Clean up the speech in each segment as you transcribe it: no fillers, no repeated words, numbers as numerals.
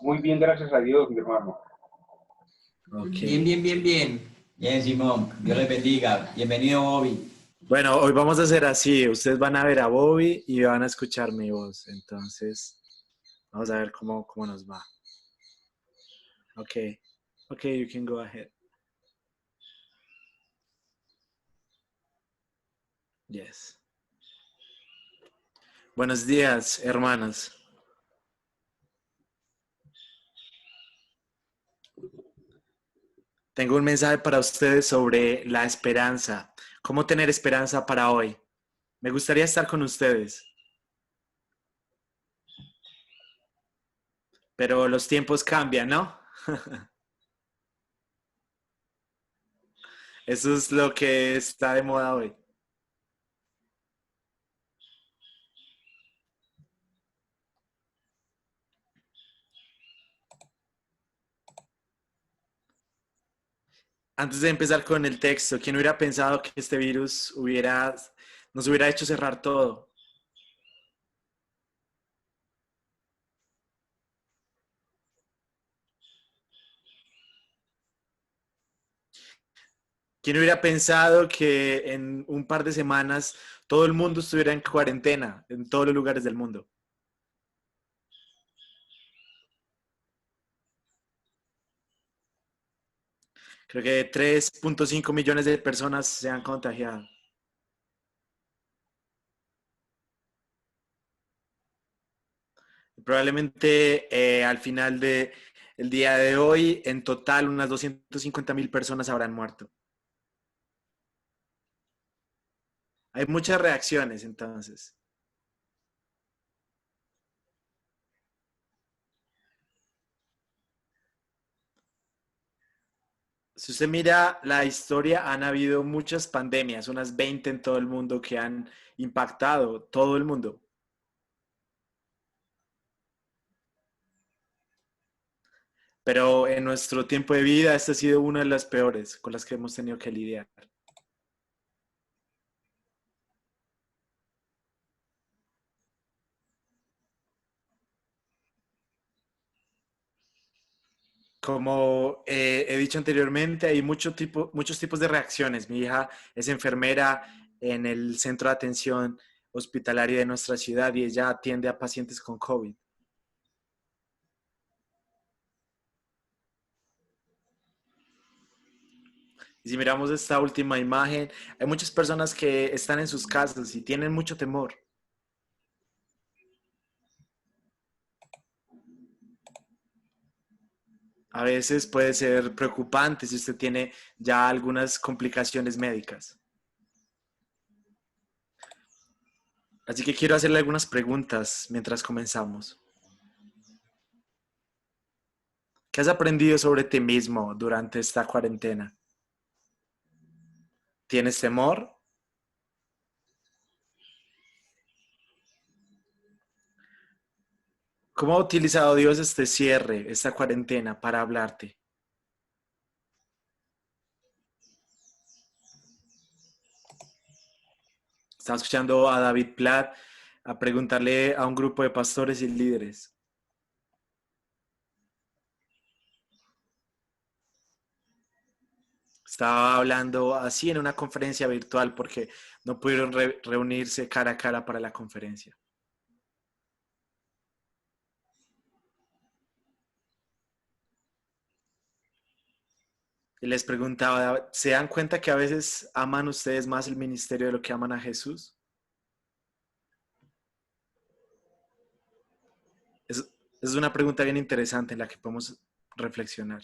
Muy bien, gracias a Dios, mi hermano. Ok. Bien, bien, bien, bien. Bien, Simón. Dios les bendiga. Bienvenido, Bobby. Bueno, hoy vamos a hacer así. Ustedes van a ver a Bobby y van a escuchar mi voz. Entonces, vamos a ver cómo nos va. Ok. Ok, you can go ahead. Yes. Buenos días, hermanos. Tengo un mensaje para ustedes sobre la esperanza. ¿Cómo tener esperanza para hoy? Me gustaría estar con ustedes, pero los tiempos cambian, ¿no? Eso es lo que está de moda hoy. Antes de empezar con el texto, ¿quién hubiera pensado que este virus nos hubiera hecho cerrar todo? ¿Quién hubiera pensado que en un par de semanas todo el mundo estuviera en cuarentena en todos los lugares del mundo? Creo que 3.5 millones de personas se han contagiado. Probablemente al final del día de hoy, en total, unas 250.000 personas habrán muerto. Hay muchas reacciones, entonces. Si usted mira la historia, han habido muchas pandemias, unas 20 en todo el mundo que han impactado todo el mundo. Pero en nuestro tiempo de vida, esta ha sido una de las peores con las que hemos tenido que lidiar. Como he dicho anteriormente, hay muchos tipos de reacciones. Mi hija es enfermera en el centro de atención hospitalaria de nuestra ciudad y ella atiende a pacientes con COVID. Y si miramos esta última imagen, hay muchas personas que están en sus casas y tienen mucho temor. A veces puede ser preocupante si usted tiene ya algunas complicaciones médicas. Así que quiero hacerle algunas preguntas mientras comenzamos. ¿Qué has aprendido sobre ti mismo durante esta cuarentena? ¿Tienes temor? ¿Cómo ha utilizado Dios este cierre, esta cuarentena para hablarte? Estaba escuchando a David Platt a preguntarle a un grupo de pastores y líderes. Estaba hablando así en una conferencia virtual porque no pudieron reunirse cara a cara para la conferencia. Y les preguntaba, ¿se dan cuenta que a veces aman ustedes más el ministerio de lo que aman a Jesús? Es una pregunta bien interesante en la que podemos reflexionar.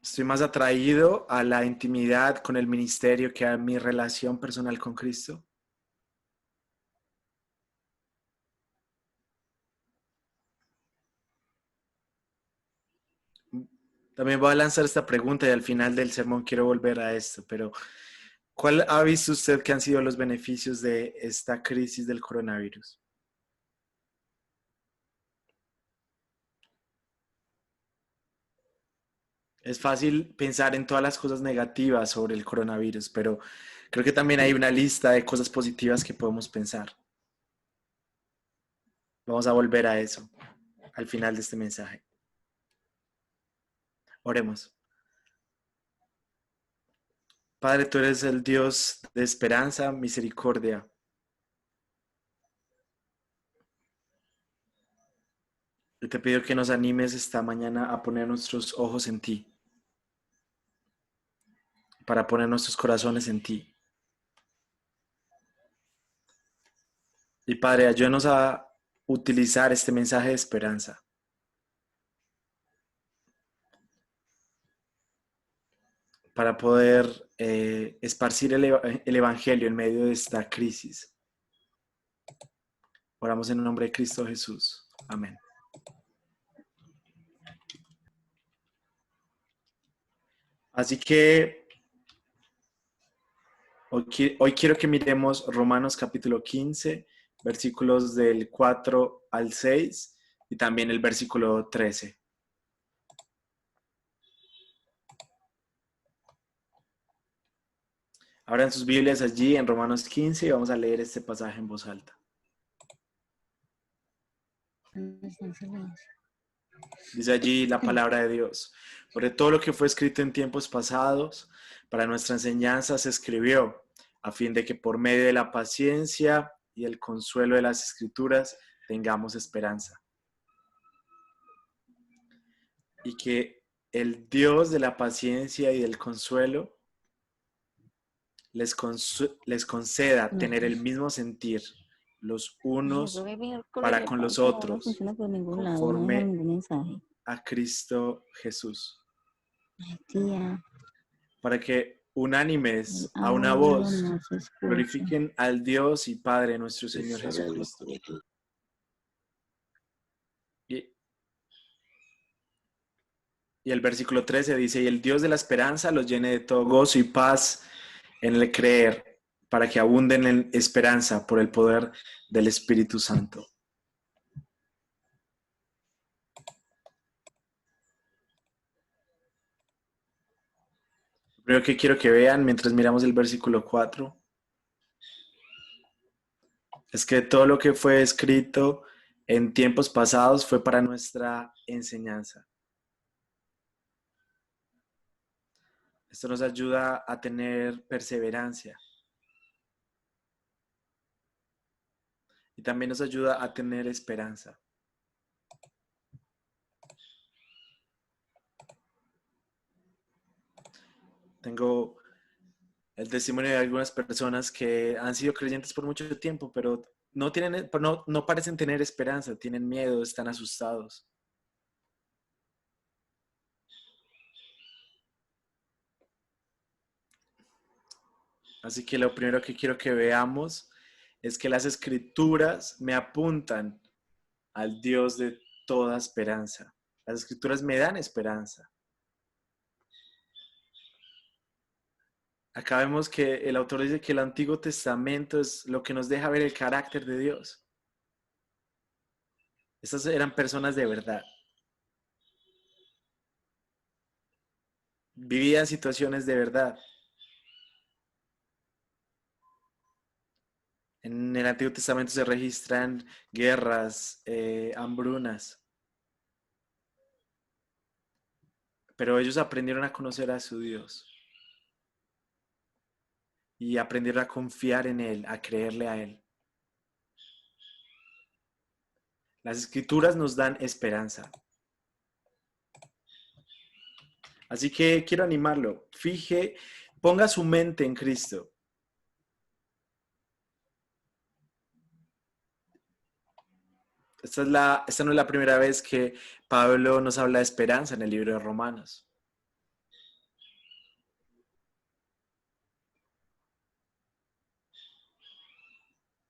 Estoy más atraído a la intimidad con el ministerio que a mi relación personal con Cristo. También voy a lanzar esta pregunta y al final del sermón quiero volver a esto, pero ¿cuál ha visto usted que han sido los beneficios de esta crisis del coronavirus? Es fácil pensar en todas las cosas negativas sobre el coronavirus, pero Creo que también hay una lista de cosas positivas que podemos pensar. Vamos a volver a eso al final de este mensaje. Oremos. Padre, tú eres el Dios de esperanza, misericordia. Y te pido que nos animes esta mañana a poner nuestros ojos en ti, para poner nuestros corazones en ti. Y Padre, ayúdanos a utilizar este mensaje de esperanza para poder esparcir el Evangelio en medio de esta crisis. Oramos en el nombre de Cristo Jesús. Amén. Así que hoy quiero que miremos Romanos capítulo 15, versículos del 4 al 6 y también el versículo 13. Abran sus Biblias allí en Romanos 15 y vamos a leer este pasaje en voz alta. Dice allí la palabra de Dios. Porque todo lo que fue escrito en tiempos pasados, para nuestra enseñanza se escribió, a fin de que por medio de la paciencia y el consuelo de las Escrituras tengamos esperanza. Y que el Dios de la paciencia y del consuelo les conceda tener el mismo sentir los unos para con los otros, conforme a Cristo Jesús, para que unánimes a una voz glorifiquen al Dios y Padre nuestro Señor Jesucristo. Y el versículo 13 dice, y el Dios de la esperanza los llene de todo gozo y paz en el creer, para que abunden en esperanza por el poder del Espíritu Santo. Lo primero que quiero que vean mientras miramos el versículo 4 es que todo lo que fue escrito en tiempos pasados fue para nuestra enseñanza. Esto nos ayuda a tener perseverancia. Y también nos ayuda a tener esperanza. Tengo el testimonio de algunas personas que han sido creyentes por mucho tiempo, pero no parecen tener esperanza, tienen miedo, están asustados. Así que lo primero que quiero que veamos es que las escrituras me apuntan al Dios de toda esperanza. Las escrituras me dan esperanza. Acá vemos que el autor dice que el Antiguo Testamento es lo que nos deja ver el carácter de Dios. Estas eran personas de verdad. Vivían situaciones de verdad. En el Antiguo Testamento se registran guerras, hambrunas. Pero ellos aprendieron a conocer a su Dios. Y aprendieron a confiar en Él, a creerle a Él. Las Escrituras nos dan esperanza. Así que quiero animarlo. Ponga su mente en Cristo. Esta no es la primera vez que Pablo nos habla de esperanza en el libro de Romanos.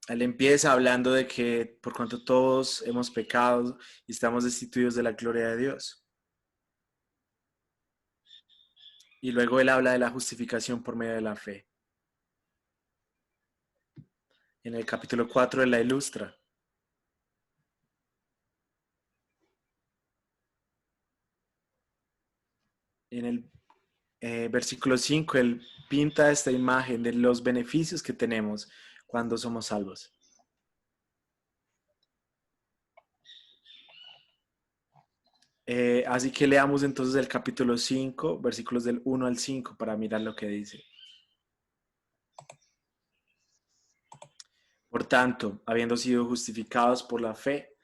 Él empieza hablando de que por cuanto todos hemos pecado y estamos destituidos de la gloria de Dios. Y luego él habla de la justificación por medio de la fe. En el capítulo 4 él la ilustra. En el versículo 5, él pinta esta imagen de los beneficios que tenemos cuando somos salvos. Así que leamos entonces el capítulo 5, versículos del 1 al 5 para mirar lo que dice. Por tanto, habiendo sido justificados por la fe,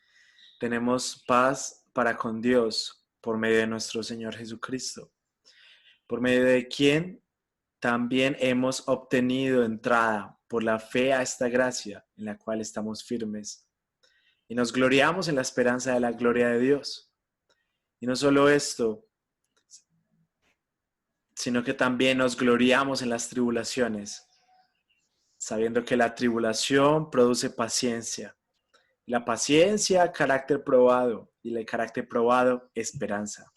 tenemos paz para con Dios por medio de nuestro Señor Jesucristo, por medio de quien también hemos obtenido entrada por la fe a esta gracia en la cual estamos firmes y nos gloriamos en la esperanza de la gloria de Dios. Y no solo esto, sino que también nos gloriamos en las tribulaciones, sabiendo que la tribulación produce paciencia. La paciencia, carácter probado, y el carácter probado, esperanza.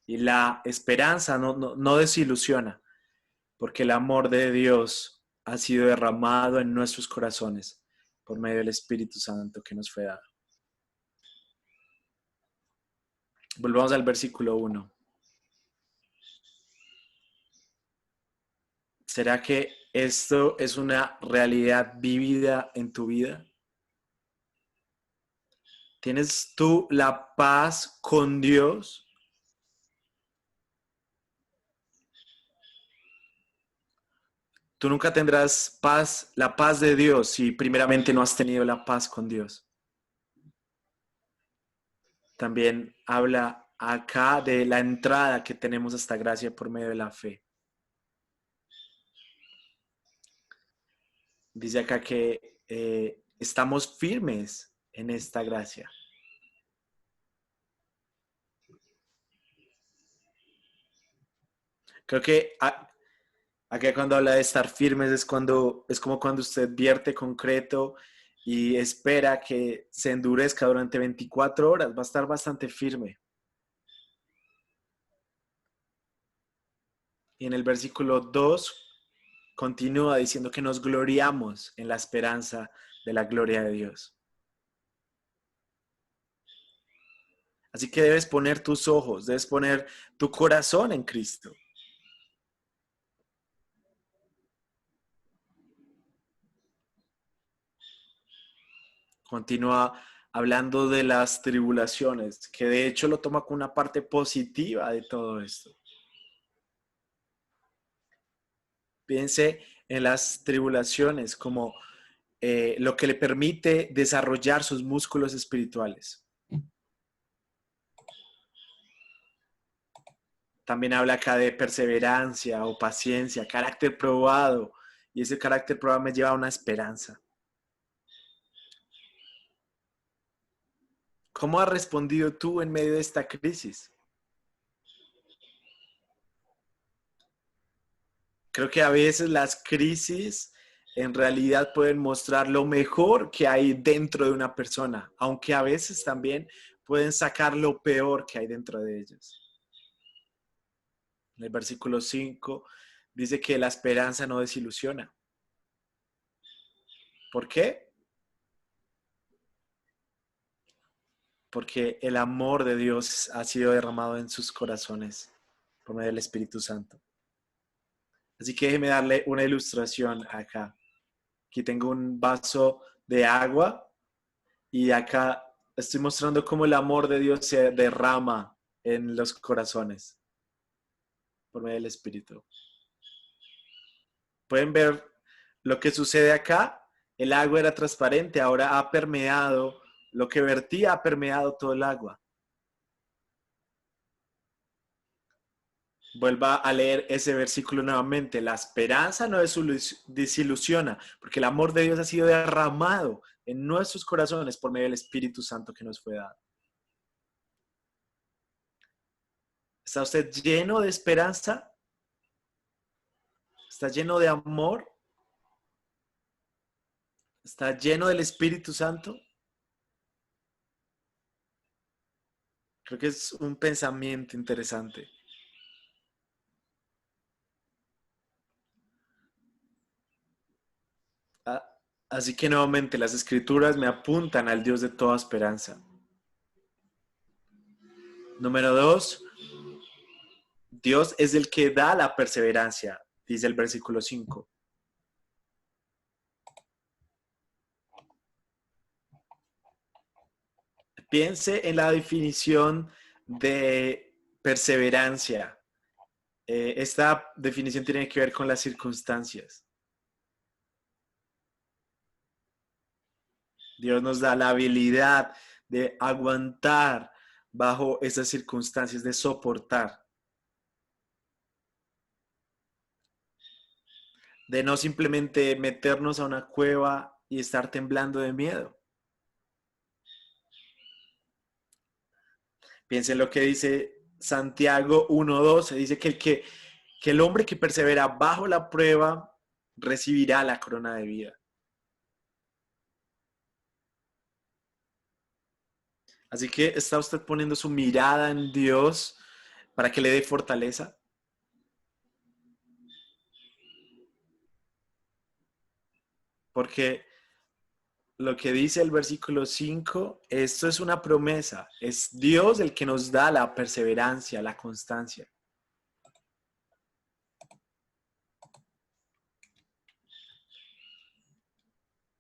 Y la esperanza no desilusiona, porque el amor de Dios ha sido derramado en nuestros corazones por medio del Espíritu Santo que nos fue dado. Volvamos al versículo 1. ¿Será que esto es una realidad vivida en tu vida? ¿Tienes tú la paz con Dios? Tú nunca tendrás paz, la paz de Dios, si primeramente no has tenido la paz con Dios. También habla acá de la entrada que tenemos a esta gracia por medio de la fe. Dice acá que estamos firmes en esta gracia. Creo que acá cuando habla de estar firmes es como cuando usted vierte concreto y espera que se endurezca durante 24 horas. Va a estar bastante firme. Y en el versículo 2 continúa diciendo que nos gloriamos en la esperanza de la gloria de Dios. Así que debes poner tus ojos, debes poner tu corazón en Cristo. Continúa hablando de las tribulaciones, que de hecho lo toma como una parte positiva de todo esto. Piense en las tribulaciones como lo que le permite desarrollar sus músculos espirituales. También habla acá de perseverancia o paciencia, carácter probado, y ese carácter probado me lleva a una esperanza. ¿Cómo has respondido tú en medio de esta crisis? Creo que a veces las crisis en realidad pueden mostrar lo mejor que hay dentro de una persona, aunque a veces también pueden sacar lo peor que hay dentro de ellos. En el versículo 5 dice que la esperanza no desilusiona. ¿Por qué? Porque el amor de Dios ha sido derramado en sus corazones por medio del Espíritu Santo. Así que déjeme darle una ilustración acá. Aquí tengo un vaso de agua y acá estoy mostrando cómo el amor de Dios se derrama en los corazones por medio del Espíritu. ¿Pueden ver lo que sucede acá? El agua era transparente, ahora ha permeado, lo que vertía ha permeado todo el agua. Vuelva a leer ese versículo nuevamente. La esperanza no desilusiona, porque el amor de Dios ha sido derramado en nuestros corazones por medio del Espíritu Santo que nos fue dado. ¿Está usted lleno de esperanza? ¿Está lleno de amor? ¿Está lleno del Espíritu Santo? Creo que es un pensamiento interesante. Así que nuevamente las Escrituras me apuntan al Dios de toda esperanza. Número 2, Dios es el que da la perseverancia, dice el versículo 5. Piense en la definición de perseverancia. Esta definición tiene que ver con las circunstancias. Dios nos da la habilidad de aguantar bajo esas circunstancias, de soportar. De no simplemente meternos a una cueva y estar temblando de miedo. Piensen lo que dice Santiago 1:12. Dice que el hombre que persevera bajo la prueba recibirá la corona de vida. Así que ¿está usted poniendo su mirada en Dios para que le dé fortaleza? Porque lo que dice el versículo 5, esto es una promesa. Es Dios el que nos da la perseverancia, la constancia.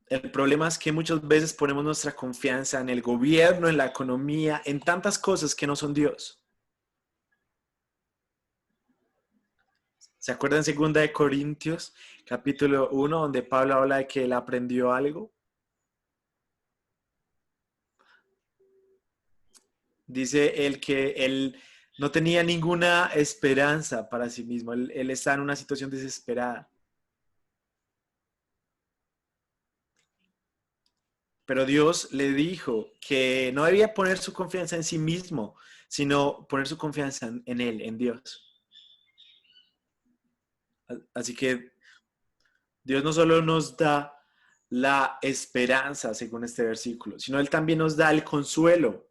El problema es que muchas veces ponemos nuestra confianza en el gobierno, en la economía, en tantas cosas que no son Dios. ¿Se acuerdan 2 Corintios, capítulo 1, donde Pablo habla de que él aprendió algo? Dice él que él no tenía ninguna esperanza para sí mismo. Él está en una situación desesperada. Pero Dios le dijo que no debía poner su confianza en sí mismo, sino poner su confianza en Él, en Dios. Así que Dios no solo nos da la esperanza, según este versículo, sino Él también nos da el consuelo.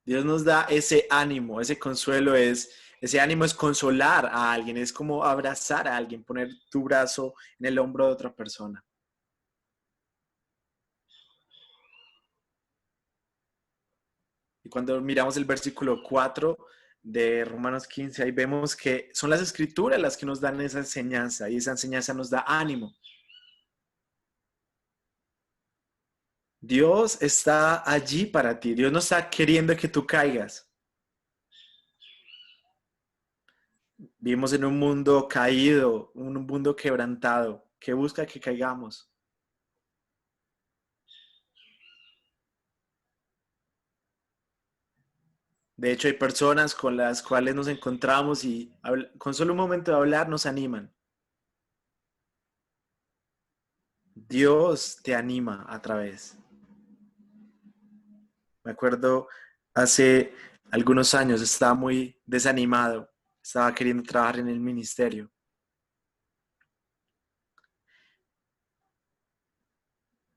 Dios nos da ese ánimo, ese consuelo ese ánimo es consolar a alguien, es como abrazar a alguien, poner tu brazo en el hombro de otra persona. Y cuando miramos el versículo 4 de Romanos 15, ahí vemos que son las escrituras las que nos dan esa enseñanza y esa enseñanza nos da ánimo. Dios está allí para ti. Dios no está queriendo que tú caigas. Vivimos en un mundo caído, un mundo quebrantado, que busca que caigamos. De hecho, hay personas con las cuales nos encontramos y con solo un momento de hablar nos animan. Dios te anima a través. Me acuerdo hace algunos años estaba muy desanimado, estaba queriendo trabajar en el ministerio.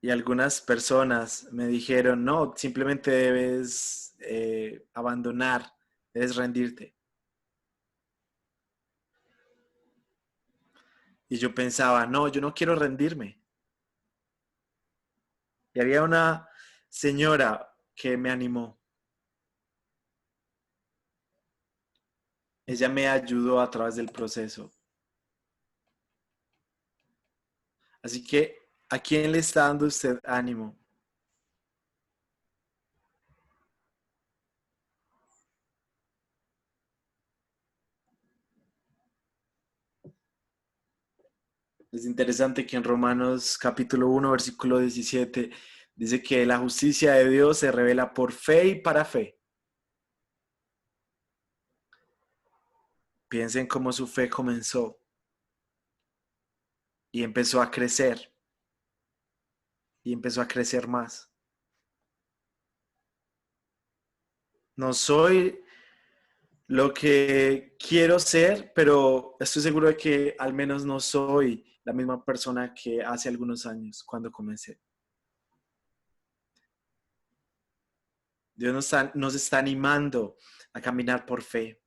Y algunas personas me dijeron, no, simplemente debes abandonar, debes rendirte. Y yo pensaba, no, yo no quiero rendirme. Y había una señora que me animó. Ella me ayudó a través del proceso. Así que, ¿a quién le está dando usted ánimo? Es interesante que en Romanos capítulo 1, versículo 17, dice que la justicia de Dios se revela por fe y para fe. Piensen cómo su fe comenzó y empezó a crecer y empezó a crecer más. No soy lo que quiero ser, pero estoy seguro de que al menos no soy la misma persona que hace algunos años cuando comencé. Dios nos está animando a caminar por fe.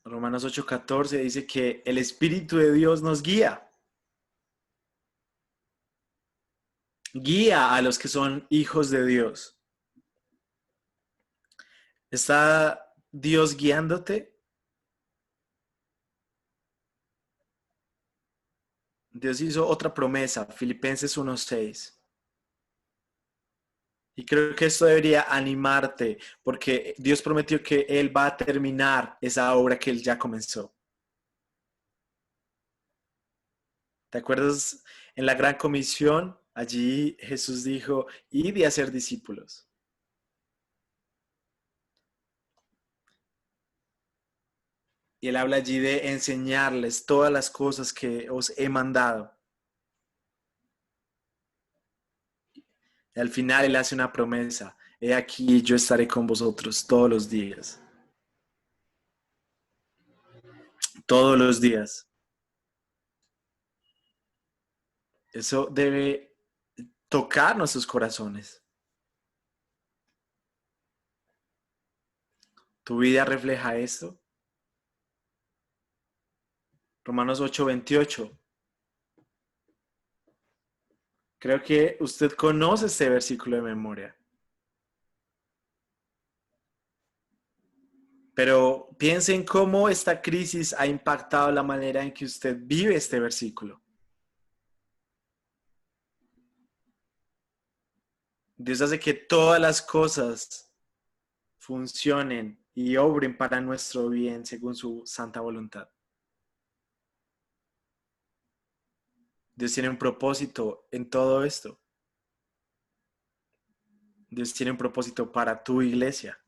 Romanos 8:14 dice que el Espíritu de Dios nos guía. guía a los que son hijos de Dios. ¿Está Dios guiándote? Dios hizo otra promesa, Filipenses 1:6. Y creo que esto debería animarte, porque Dios prometió que Él va a terminar esa obra que Él ya comenzó. ¿Te acuerdas en la Gran Comisión? Allí Jesús dijo, id y hacer discípulos. Y Él habla allí de enseñarles todas las cosas que os he mandado. Y al final Él hace una promesa. He aquí, yo estaré con vosotros todos los días. Todos los días. Eso debe tocar nuestros corazones. ¿Tu vida refleja esto? Romanos 8:28. Creo que usted conoce este versículo de memoria. Pero piense en cómo esta crisis ha impactado la manera en que usted vive este versículo. Dios hace que todas las cosas funcionen y obren para nuestro bien según su santa voluntad. Dios tiene un propósito en todo esto. Dios tiene un propósito para tu iglesia.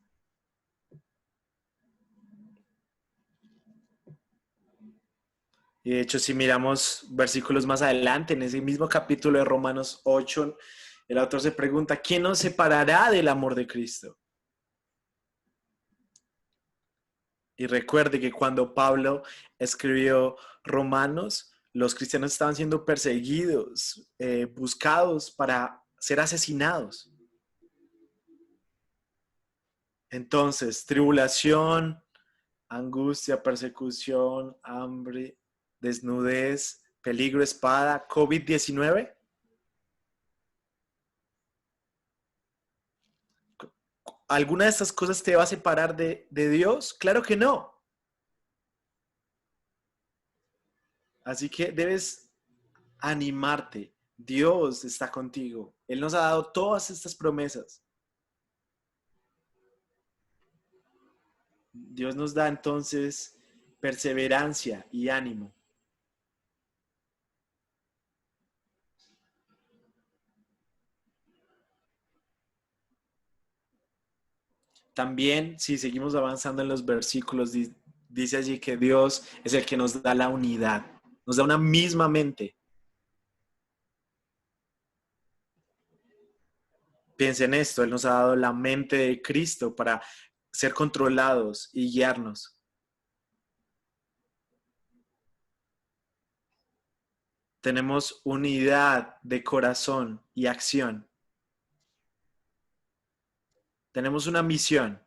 Y de hecho, si miramos versículos más adelante, en ese mismo capítulo de Romanos 8, el autor se pregunta, ¿quién nos separará del amor de Cristo? Y recuerde que cuando Pablo escribió Romanos, los cristianos estaban siendo perseguidos, buscados para ser asesinados. Entonces, tribulación, angustia, persecución, hambre, desnudez, peligro, espada, COVID-19. ¿Alguna de estas cosas te va a separar de Dios? Claro que no. Así que debes animarte. Dios está contigo. Él nos ha dado todas estas promesas. Dios nos da entonces perseverancia y ánimo. También, si seguimos avanzando en los versículos, dice allí que Dios es el que nos da la unidad, nos da una misma mente. Piensa en esto, Él nos ha dado la mente de Cristo para ser controlados y guiarnos. Tenemos unidad de corazón y acción. Tenemos una misión.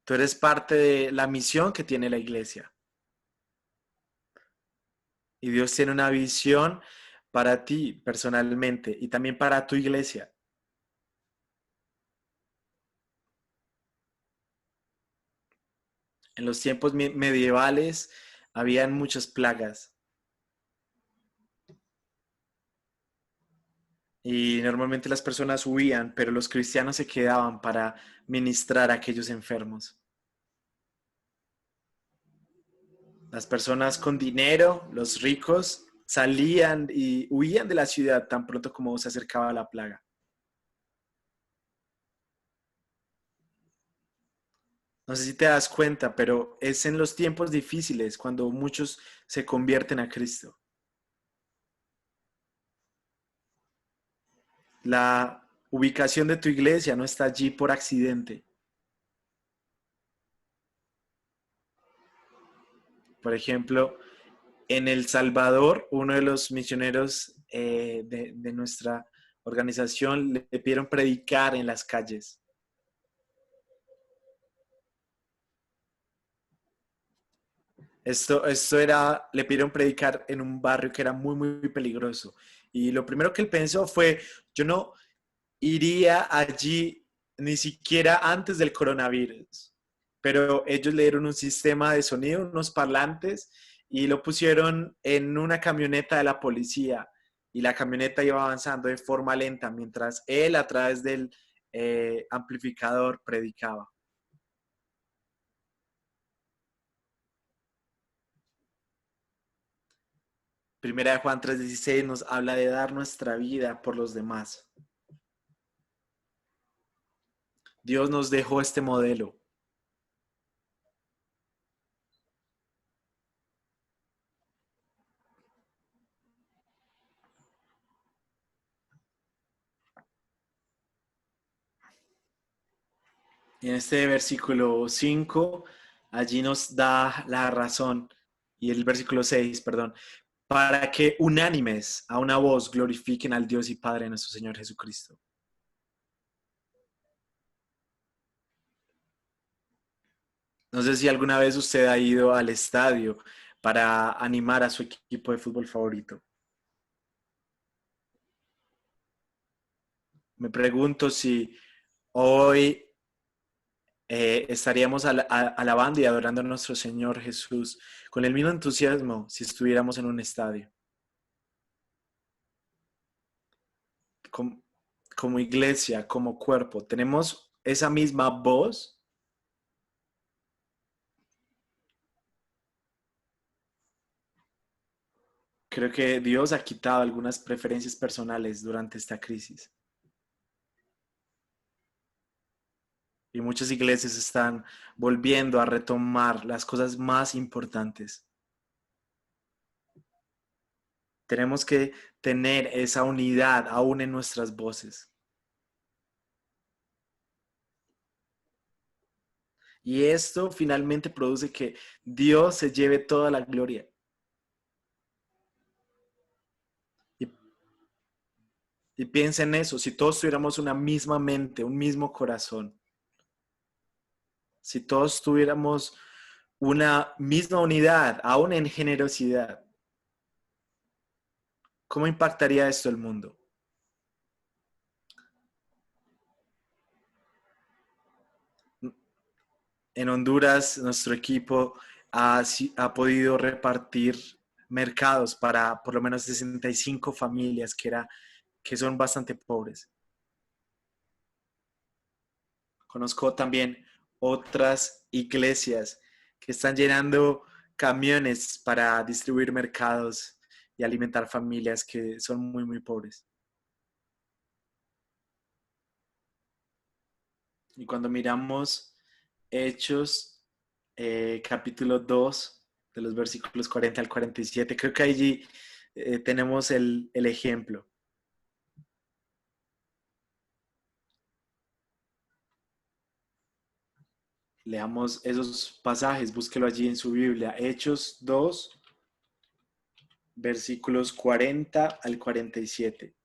Tú eres parte de la misión que tiene la iglesia. Y Dios tiene una visión para ti personalmente y también para tu iglesia. En los tiempos medievales habían muchas plagas y normalmente las personas huían, pero los cristianos se quedaban para ministrar a aquellos enfermos. Las personas con dinero, los ricos, salían y huían de la ciudad tan pronto como se acercaba la plaga. No sé si te das cuenta, pero es en los tiempos difíciles cuando muchos se convierten a Cristo. La ubicación de tu iglesia no está allí por accidente. Por ejemplo, en El Salvador, uno de los misioneros de nuestra organización le pidieron predicar en las calles. Le pidieron predicar en un barrio que era muy, muy peligroso. Y lo primero que él pensó fue, yo no iría allí ni siquiera antes del coronavirus, pero ellos le dieron un sistema de sonido, unos parlantes, y lo pusieron en una camioneta de la policía, y la camioneta iba avanzando de forma lenta mientras él a través del amplificador predicaba. Primera de Juan 3:16 nos habla de dar nuestra vida por los demás. Dios nos dejó este modelo. Y en este versículo 5, allí nos da la razón, y el versículo 6, perdón, para que unánimes a una voz glorifiquen al Dios y Padre de nuestro Señor Jesucristo. No sé si alguna vez usted ha ido al estadio para animar a su equipo de fútbol favorito. Me pregunto si hoy estaríamos alabando y adorando a nuestro Señor Jesús con el mismo entusiasmo si estuviéramos en un estadio. Como, como iglesia, como cuerpo, tenemos esa misma voz. Creo que Dios ha quitado algunas preferencias personales durante esta crisis. Y muchas iglesias están volviendo a retomar las cosas más importantes. Tenemos que tener esa unidad aún en nuestras voces. Y esto finalmente produce que Dios se lleve toda la gloria. Y, y piensa en eso, si todos tuviéramos una misma mente, un mismo corazón, si todos tuviéramos una misma unidad, aún en generosidad, ¿cómo impactaría esto el mundo? En Honduras, nuestro equipo ha podido repartir mercados para por lo menos 65 familias que son bastante pobres. Conozco también otras iglesias que están llenando camiones para distribuir mercados y alimentar familias que son muy, muy pobres. Y cuando miramos Hechos, capítulo 2, de los versículos 40 al 47, creo que allí tenemos el ejemplo. Leamos esos pasajes, búsquelo allí en su Biblia. Hechos 2, versículos 40 al 47.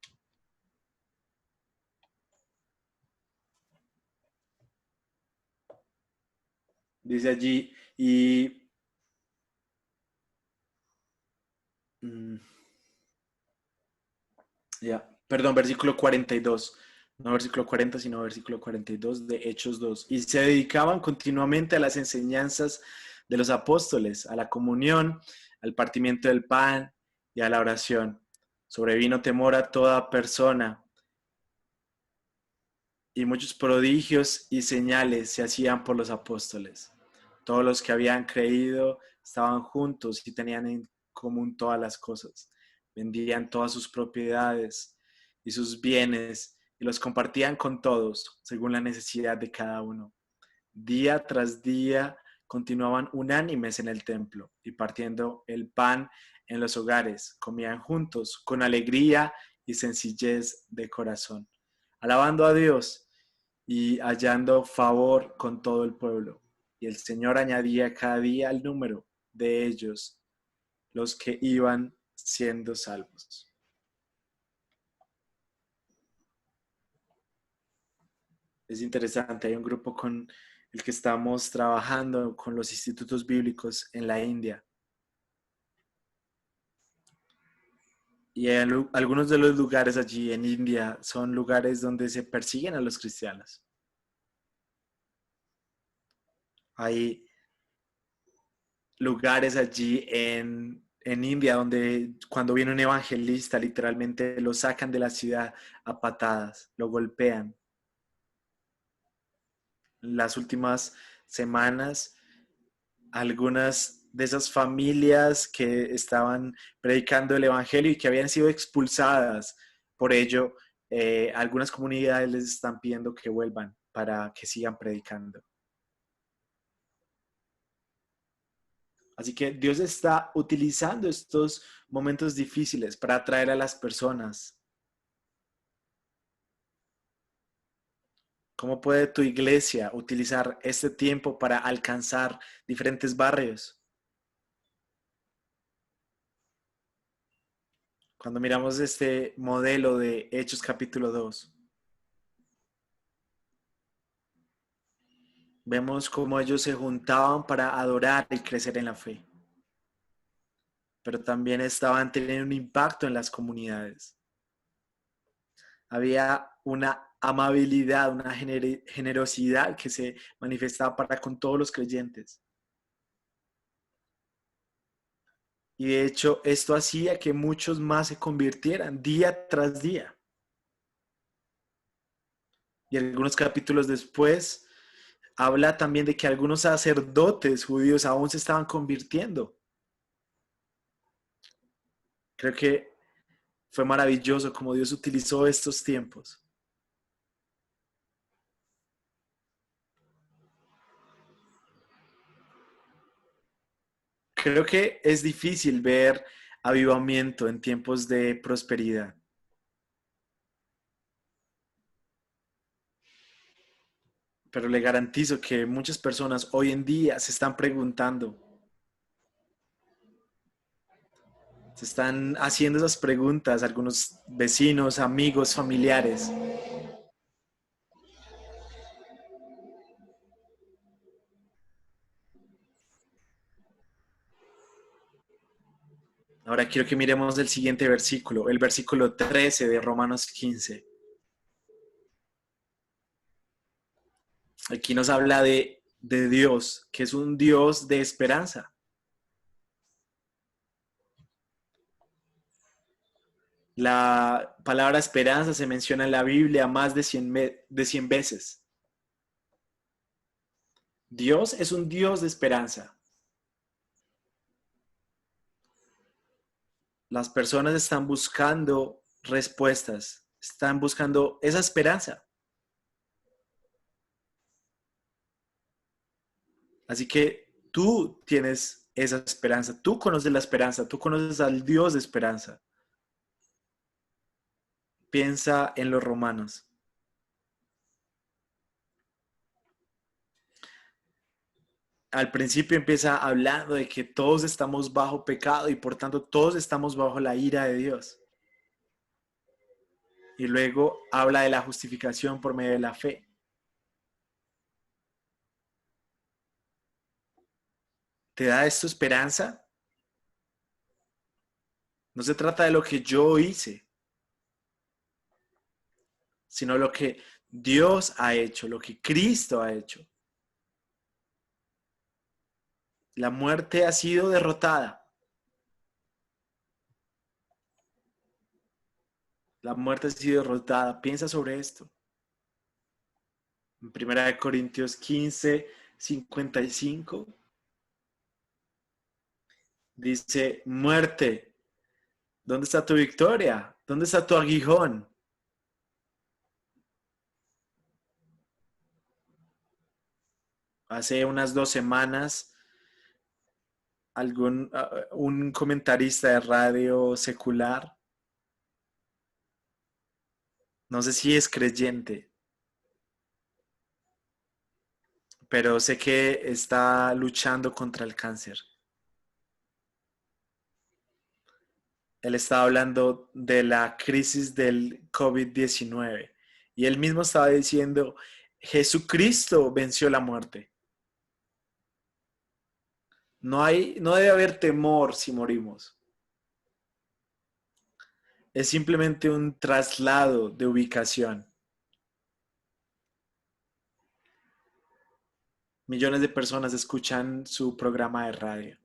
Dice allí, y perdón, versículo 42. No versículo 40, sino versículo 42 de Hechos 2. Y se dedicaban continuamente a las enseñanzas de los apóstoles, a la comunión, al partimiento del pan y a la oración. Sobrevino temor a toda persona, y muchos prodigios y señales se hacían por los apóstoles. Todos los que habían creído estaban juntos y tenían en común todas las cosas. Vendían todas sus propiedades y sus bienes y los compartían con todos según la necesidad de cada uno. Día tras día continuaban unánimes en el templo y partiendo el pan en los hogares, comían juntos con alegría y sencillez de corazón, alabando a Dios y hallando favor con todo el pueblo. Y el Señor añadía cada día al número de ellos los que iban siendo salvos. Es interesante, hay un grupo con el que estamos trabajando con los institutos bíblicos en la India. Y algunos de los lugares allí en India son lugares donde se persiguen a los cristianos. Hay lugares allí en India donde cuando viene un evangelista literalmente lo sacan de la ciudad a patadas, lo golpean. En las últimas semanas, algunas de esas familias que estaban predicando el evangelio y que habían sido expulsadas por ello, algunas comunidades les están pidiendo que vuelvan para que sigan predicando. Así que Dios está utilizando estos momentos difíciles para atraer a las personas. ¿Cómo puede tu iglesia utilizar este tiempo para alcanzar diferentes barrios? Cuando miramos este modelo de Hechos capítulo 2, vemos cómo ellos se juntaban para adorar y crecer en la fe, pero también estaban teniendo un impacto en las comunidades. Había una amabilidad, una generosidad que se manifestaba para con todos los creyentes. Y de hecho, esto hacía que muchos más se convirtieran día tras día. Y algunos capítulos después, habla también de que algunos sacerdotes judíos aún se estaban convirtiendo. Creo que fue maravilloso como Dios utilizó estos tiempos. Creo que es difícil ver avivamiento en tiempos de prosperidad. Pero le garantizo que muchas personas hoy en día se están preguntando, se están haciendo esas preguntas, algunos vecinos, amigos, familiares. Ahora quiero que miremos el siguiente versículo, el versículo 13 de Romanos 15. Aquí nos habla de Dios, que es un Dios de esperanza. La palabra esperanza se menciona en la Biblia más de 100 veces. Dios es un Dios de esperanza. Las personas están buscando respuestas, están buscando esa esperanza. Así que tú tienes esa esperanza, tú conoces la esperanza, tú conoces al Dios de esperanza. Piensa en los romanos. Al principio empieza hablando de que todos estamos bajo pecado y por tanto todos estamos bajo la ira de Dios. Y luego habla de la justificación por medio de la fe. ¿Te da esto esperanza? No se trata de lo que yo hice, sino lo que Dios ha hecho, lo que Cristo ha hecho. La muerte ha sido derrotada. La muerte ha sido derrotada. Piensa sobre esto. En 1 Corintios 15, 55, dice, muerte, ¿dónde está tu victoria? ¿Dónde está tu aguijón? Hace unas 2 semanas, un comentarista de radio secular, no sé si es creyente, pero sé que está luchando contra el cáncer. Él estaba hablando de la crisis del COVID-19 y él mismo estaba diciendo, Jesucristo venció la muerte. No debe haber temor si morimos. es simplemente un traslado de ubicación. Millones de personas escuchan su programa de radio.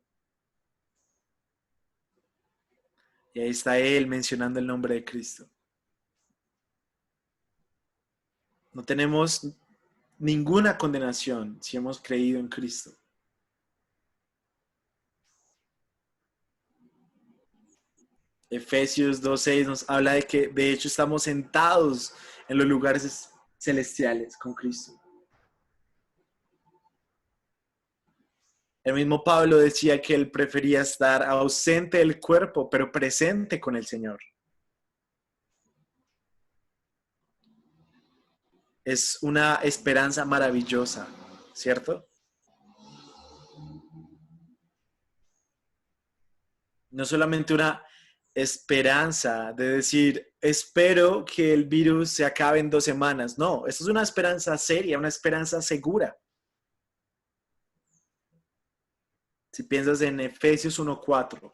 Y ahí está él mencionando el nombre de Cristo. No tenemos ninguna condenación si hemos creído en Cristo. Efesios 2:6 nos habla de que de hecho estamos sentados en los lugares celestiales con Cristo. El mismo Pablo decía que él prefería estar ausente del cuerpo, pero presente con el Señor. Es una esperanza maravillosa, ¿cierto? No solamente una esperanza de decir, espero que el virus se acabe en 2 semanas. No, esto es una esperanza seria, una esperanza segura. Si piensas en Efesios 1:4,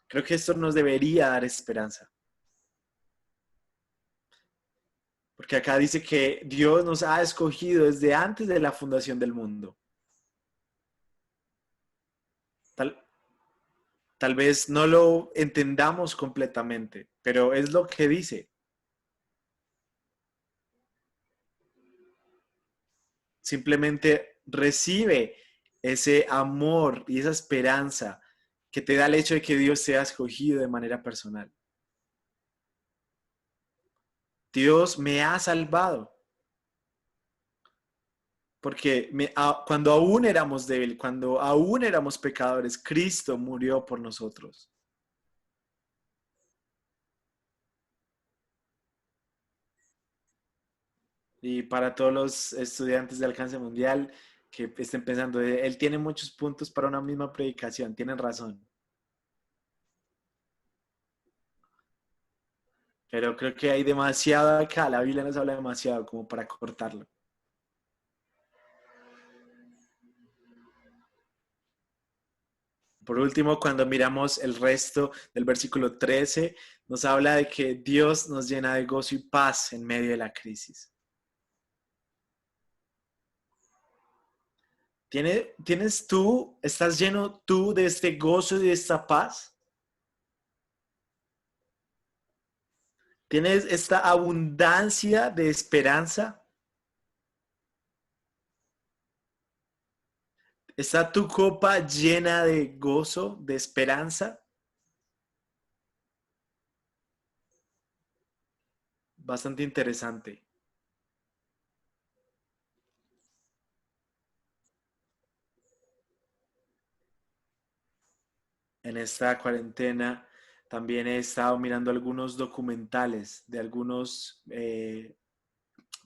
creo que esto nos debería dar esperanza. Porque acá dice que Dios nos ha escogido desde antes de la fundación del mundo. Tal vez no lo entendamos completamente, pero es lo que dice. Simplemente recibe ese amor y esa esperanza que te da el hecho de que Dios te ha escogido de manera personal. Dios me ha salvado. Porque cuando aún éramos débiles, cuando aún éramos pecadores, Cristo murió por nosotros. Y para todos los estudiantes de alcance mundial que estén pensando, él tiene muchos puntos para una misma predicación, tienen razón. Pero creo que hay demasiado acá, la Biblia nos habla demasiado como para cortarlo. Por último, cuando miramos el resto del versículo 13, nos habla de que Dios nos llena de gozo y paz en medio de la crisis. ¿Estás lleno tú de este gozo y de esta paz? ¿Tienes esta abundancia de esperanza? ¿Está tu copa llena de gozo, de esperanza? Bastante interesante. En esta cuarentena también he estado mirando algunos documentales de algunos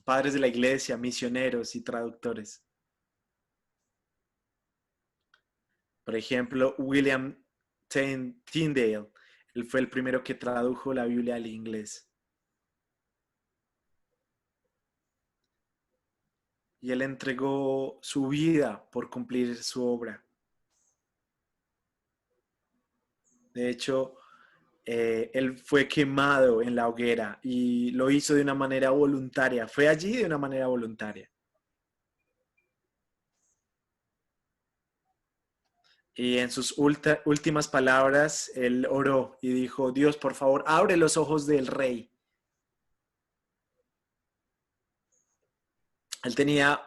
padres de la iglesia, misioneros y traductores. Por ejemplo, William Tyndale, él fue el primero que tradujo la Biblia al inglés. Y él entregó su vida por cumplir su obra. De hecho, él fue quemado en la hoguera y lo hizo de una manera voluntaria. Fue allí de una manera voluntaria. Y en sus últimas palabras, él oró y dijo, Dios, por favor, abre los ojos del rey. Él tenía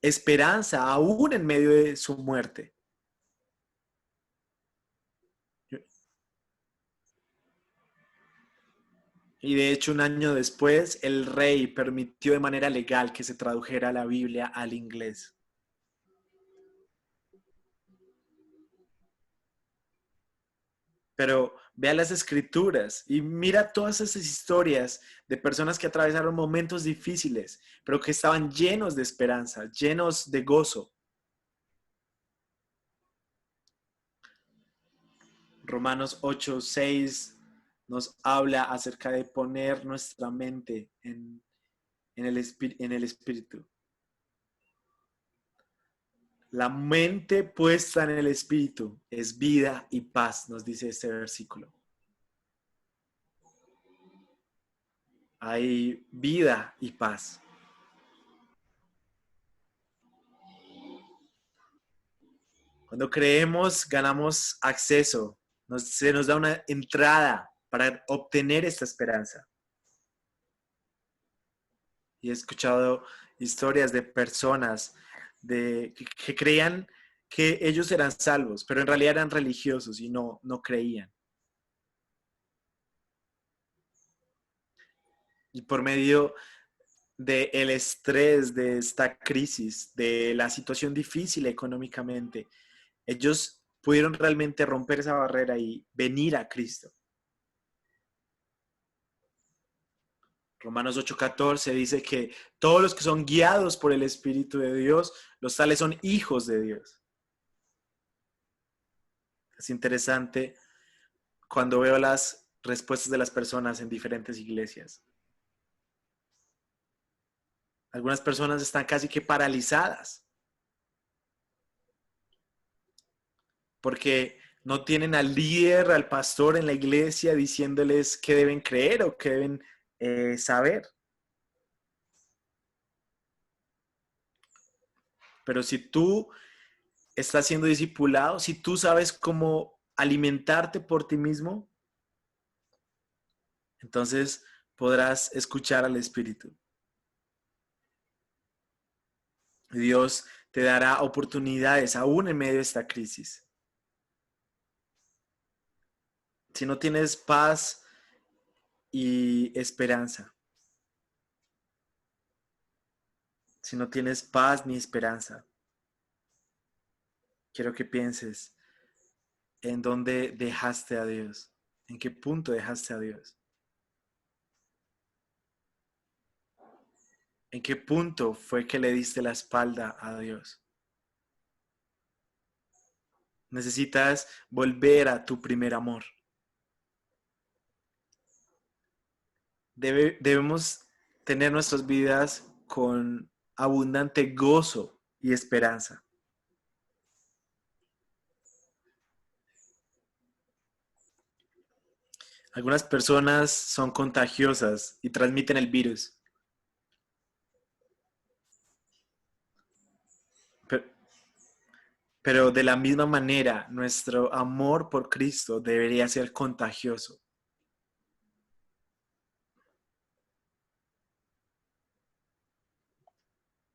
esperanza aún en medio de su muerte. Y de hecho, un año después, el rey permitió de manera legal que se tradujera la Biblia al inglés. Pero vea las escrituras y mira todas esas historias de personas que atravesaron momentos difíciles, pero que estaban llenos de esperanza, llenos de gozo. Romanos 8:6 nos habla acerca de poner nuestra mente en el Espíritu. La mente puesta en el Espíritu es vida y paz, nos dice este versículo. hay vida y paz. Cuando creemos, ganamos acceso, se nos da una entrada para obtener esta esperanza. Y he escuchado historias de personas que creían que ellos eran salvos, pero en realidad eran religiosos y no creían. Y por medio del estrés de esta crisis, de la situación difícil económicamente, ellos pudieron realmente romper esa barrera y venir a Cristo. Romanos 8:14 dice que todos los que son guiados por el Espíritu de Dios, los tales son hijos de Dios. Es interesante cuando veo las respuestas de las personas en diferentes iglesias. Algunas personas están casi que paralizadas porque no tienen al líder, al pastor en la iglesia diciéndoles qué deben creer o qué deben saber. Pero si tú estás siendo discipulado, si tú sabes cómo alimentarte por ti mismo, entonces podrás escuchar al Espíritu. Dios te dará oportunidades aún en medio de esta crisis. Si no tienes paz y esperanza, si no tienes paz ni esperanza, quiero que pienses en dónde dejaste a Dios, en qué punto dejaste a Dios. ¿En qué punto fue que le diste la espalda a Dios? Necesitas volver a tu primer amor. Debemos tener nuestras vidas con abundante gozo y esperanza. Algunas personas son contagiosas y transmiten el virus. Pero de la misma manera, nuestro amor por Cristo debería ser contagioso.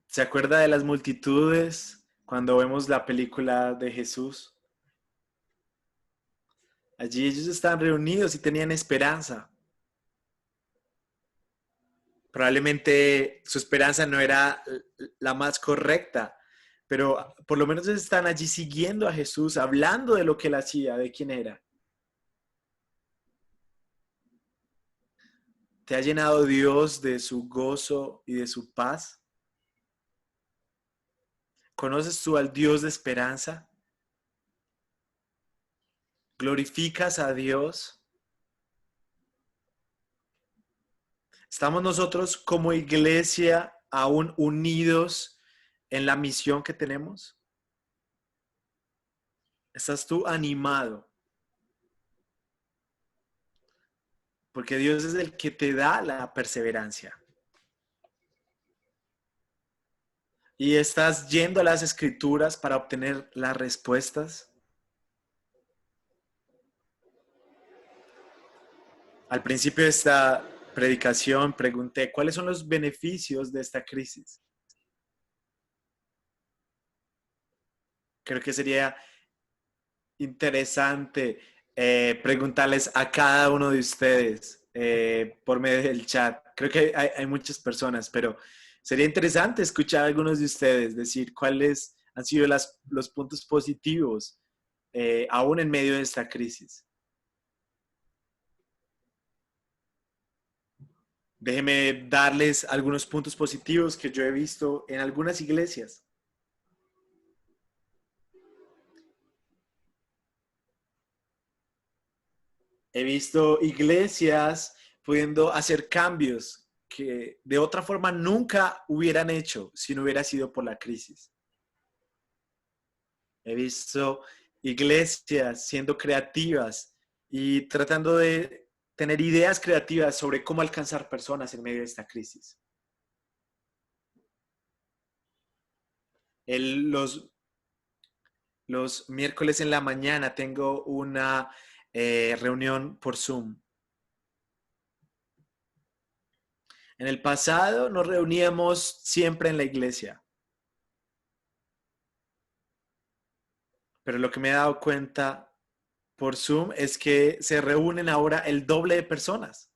¿Se acuerda de las multitudes cuando vemos la película de Jesús? Allí ellos estaban reunidos y tenían esperanza. Probablemente su esperanza no era la más correcta, pero por lo menos están allí siguiendo a Jesús, hablando de lo que él hacía, de quién era. ¿Te ha llenado Dios de su gozo y de su paz? ¿Conoces tú al Dios de esperanza? ¿Glorificas a Dios? ¿Estamos nosotros como iglesia aún unidos en la misión que tenemos? ¿Estás tú animado? Porque Dios es el que te da la perseverancia. ¿Y estás yendo a las escrituras para obtener las respuestas? Al principio de esta predicación pregunté, ¿cuáles son los beneficios de esta crisis? Creo que sería interesante preguntarles a cada uno de ustedes por medio del chat. Creo que hay muchas personas, pero sería interesante escuchar a algunos de ustedes decir cuáles han sido los puntos positivos aún en medio de esta crisis. Déjenme darles algunos puntos positivos que yo he visto en algunas iglesias. He visto iglesias pudiendo hacer cambios que de otra forma nunca hubieran hecho si no hubiera sido por la crisis. He visto iglesias siendo creativas y tratando de tener ideas creativas sobre cómo alcanzar personas en medio de esta crisis. Los miércoles en la mañana tengo una reunión por Zoom. En el pasado nos reuníamos siempre en la iglesia. Pero lo que me he dado cuenta por Zoom es que se reúnen ahora el doble de personas.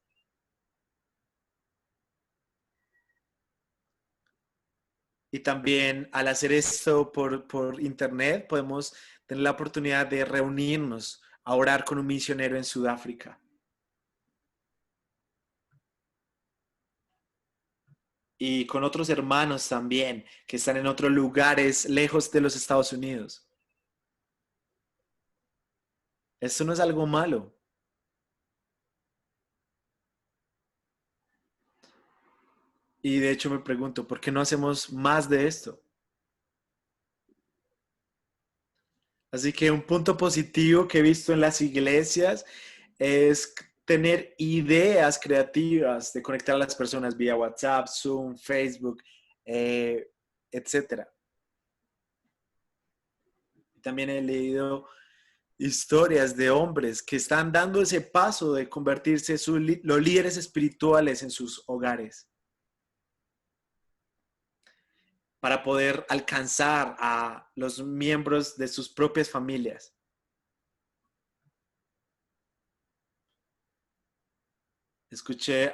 Y también al hacer esto por internet podemos tener la oportunidad de reunirnos a orar con un misionero en Sudáfrica. Y con otros hermanos también que están en otros lugares lejos de los Estados Unidos. Esto no es algo malo. Y de hecho me pregunto, ¿por qué no hacemos más de esto? Así que un punto positivo que he visto en las iglesias es tener ideas creativas de conectar a las personas vía WhatsApp, Zoom, Facebook, etc. También he leído historias de hombres que están dando ese paso de convertirse en los líderes espirituales en sus hogares para poder alcanzar a los miembros de sus propias familias. Escuché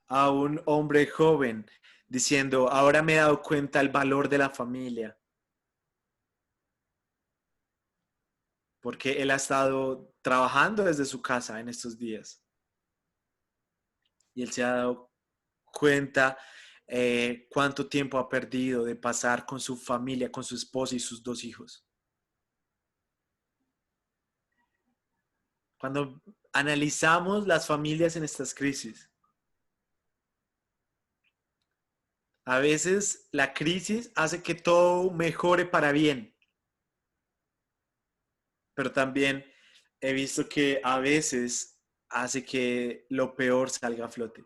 a un hombre joven diciendo, ahora me he dado cuenta el valor de la familia. Porque él ha estado trabajando desde su casa en estos días. Y él se ha dado cuenta cuánto tiempo ha perdido de pasar con su familia, con su esposa y sus 2 hijos. Cuando analizamos las familias en estas crisis, a veces la crisis hace que todo mejore para bien. Pero también he visto que a veces hace que lo peor salga a flote.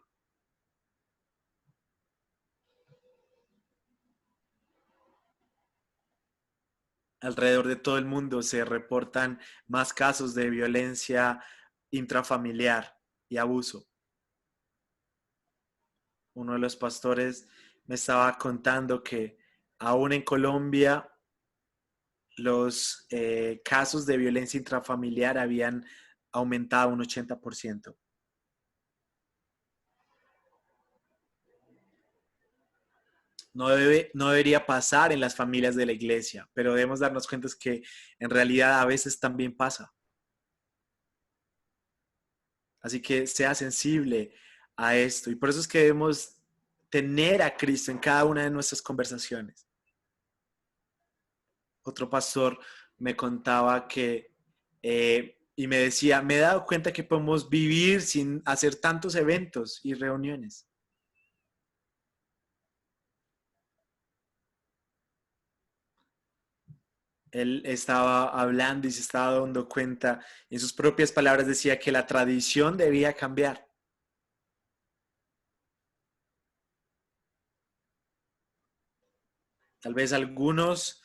Alrededor de todo el mundo se reportan más casos de violencia intrafamiliar y abuso. Uno de los pastores me estaba contando que aún en Colombia los casos de violencia intrafamiliar habían aumentado un 80%. No debería pasar en las familias de la iglesia, pero debemos darnos cuenta que en realidad a veces también pasa. Así que sea sensible a esto. Y por eso es que debemos tener a Cristo en cada una de nuestras conversaciones. Otro pastor me contaba que, y me decía, me he dado cuenta que podemos vivir sin hacer tantos eventos y reuniones. Él estaba hablando y se estaba dando cuenta, en sus propias palabras decía que la tradición debía cambiar. Tal vez algunos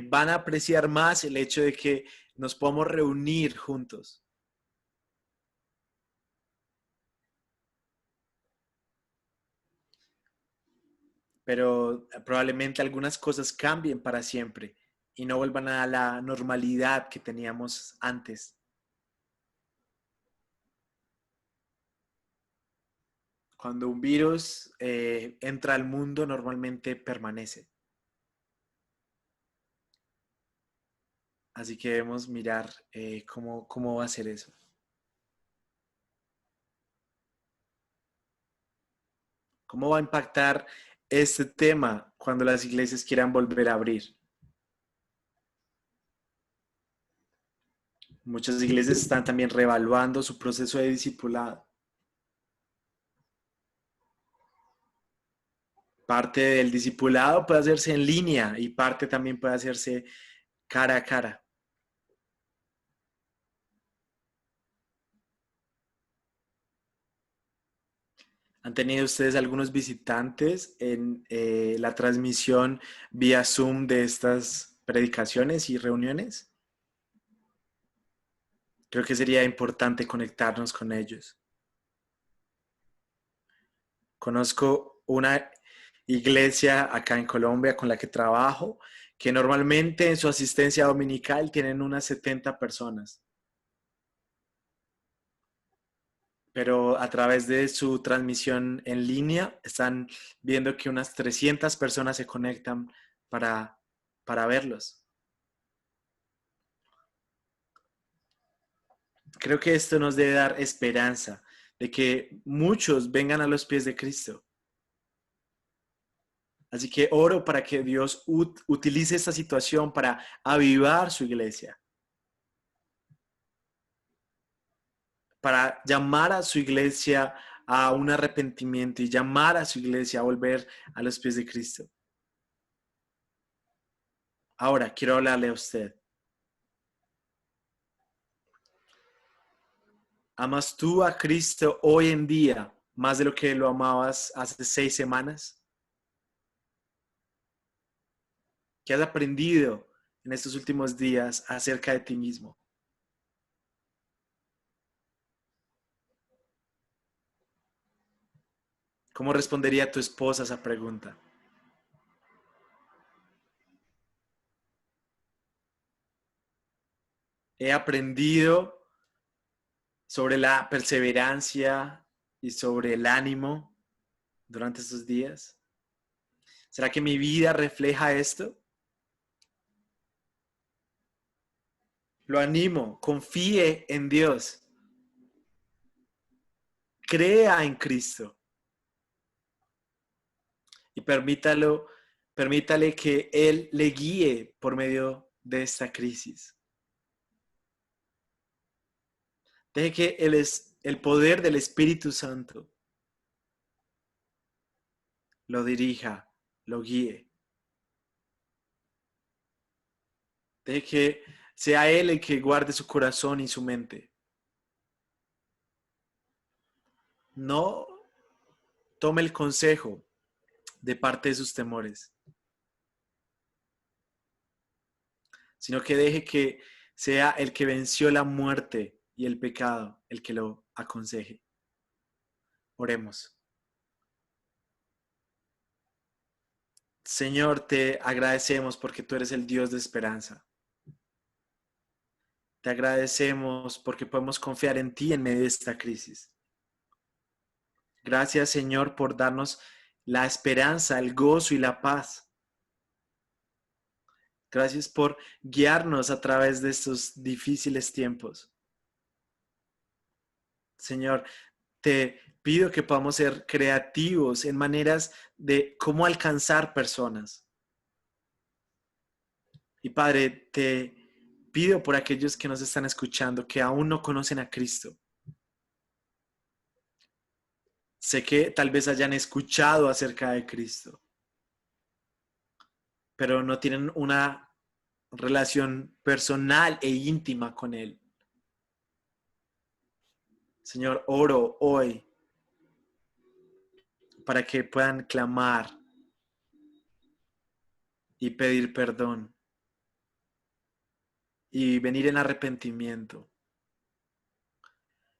van a apreciar más el hecho de que nos podamos reunir juntos. Pero probablemente algunas cosas cambien para siempre y no vuelvan a la normalidad que teníamos antes. Cuando un virus entra al mundo, normalmente permanece. Así que debemos mirar cómo va a ser eso. ¿Cómo va a impactar este tema cuando las iglesias quieran volver a abrir? Muchas iglesias están también reevaluando su proceso de discipulado. Parte del discipulado puede hacerse en línea y parte también puede hacerse cara a cara. ¿Han tenido ustedes algunos visitantes en la transmisión vía Zoom de estas predicaciones y reuniones? Creo que sería importante conectarnos con ellos. Conozco una iglesia acá en Colombia con la que trabajo, que normalmente en su asistencia dominical tienen unas 70 personas. Pero a través de su transmisión en línea están viendo que unas 300 personas se conectan para verlos. Creo que esto nos debe dar esperanza de que muchos vengan a los pies de Cristo. Así que oro para que Dios utilice esta situación para avivar su iglesia, para llamar a su iglesia a un arrepentimiento y llamar a su iglesia a volver a los pies de Cristo. Ahora quiero hablarle a usted. ¿Amas tú a Cristo hoy en día más de lo que lo amabas hace 6 semanas? ¿Qué has aprendido en estos últimos días acerca de ti mismo? ¿Cómo respondería tu esposa a esa pregunta? He aprendido sobre la perseverancia y sobre el ánimo durante estos días. ¿Será que mi vida refleja esto? Lo animo, confíe en Dios. Crea en Cristo. Y permítale que Él le guíe por medio de esta crisis. Deje que el poder del Espíritu Santo lo dirija, lo guíe. Deje que sea Él el que guarde su corazón y su mente. No tome el consejo de parte de sus temores, sino que deje que sea el que venció la muerte y el pecado el que lo aconseje. Oremos. Señor, te agradecemos porque tú eres el Dios de esperanza. Te agradecemos porque podemos confiar en ti en medio de esta crisis. Gracias, Señor, por darnos la esperanza, el gozo y la paz. Gracias por guiarnos a través de estos difíciles tiempos. Señor, te pido que podamos ser creativos en maneras de cómo alcanzar personas. Y Padre, te pido por aquellos que nos están escuchando que aún no conocen a Cristo. Sé que tal vez hayan escuchado acerca de Cristo, pero no tienen una relación personal e íntima con Él. Señor, oro hoy para que puedan clamar y pedir perdón y venir en arrepentimiento,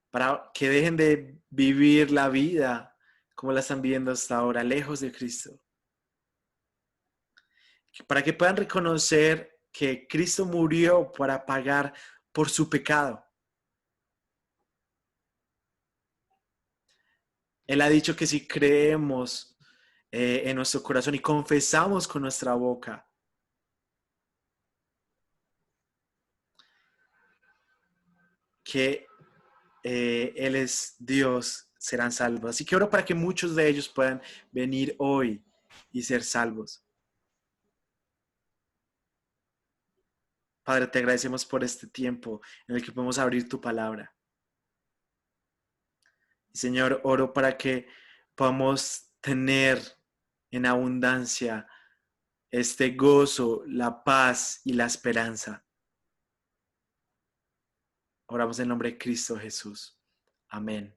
para que dejen de vivir la vida como la están viviendo hasta ahora, lejos de Cristo. Para que puedan reconocer que Cristo murió para pagar por su pecado. Él ha dicho que si creemos en nuestro corazón y confesamos con nuestra boca que Él es Dios, serán salvos. Así que oro para que muchos de ellos puedan venir hoy y ser salvos. Padre, te agradecemos por este tiempo en el que podemos abrir tu palabra. Y Señor, oro para que podamos tener en abundancia este gozo, la paz y la esperanza. Oramos en nombre de Cristo Jesús. Amén.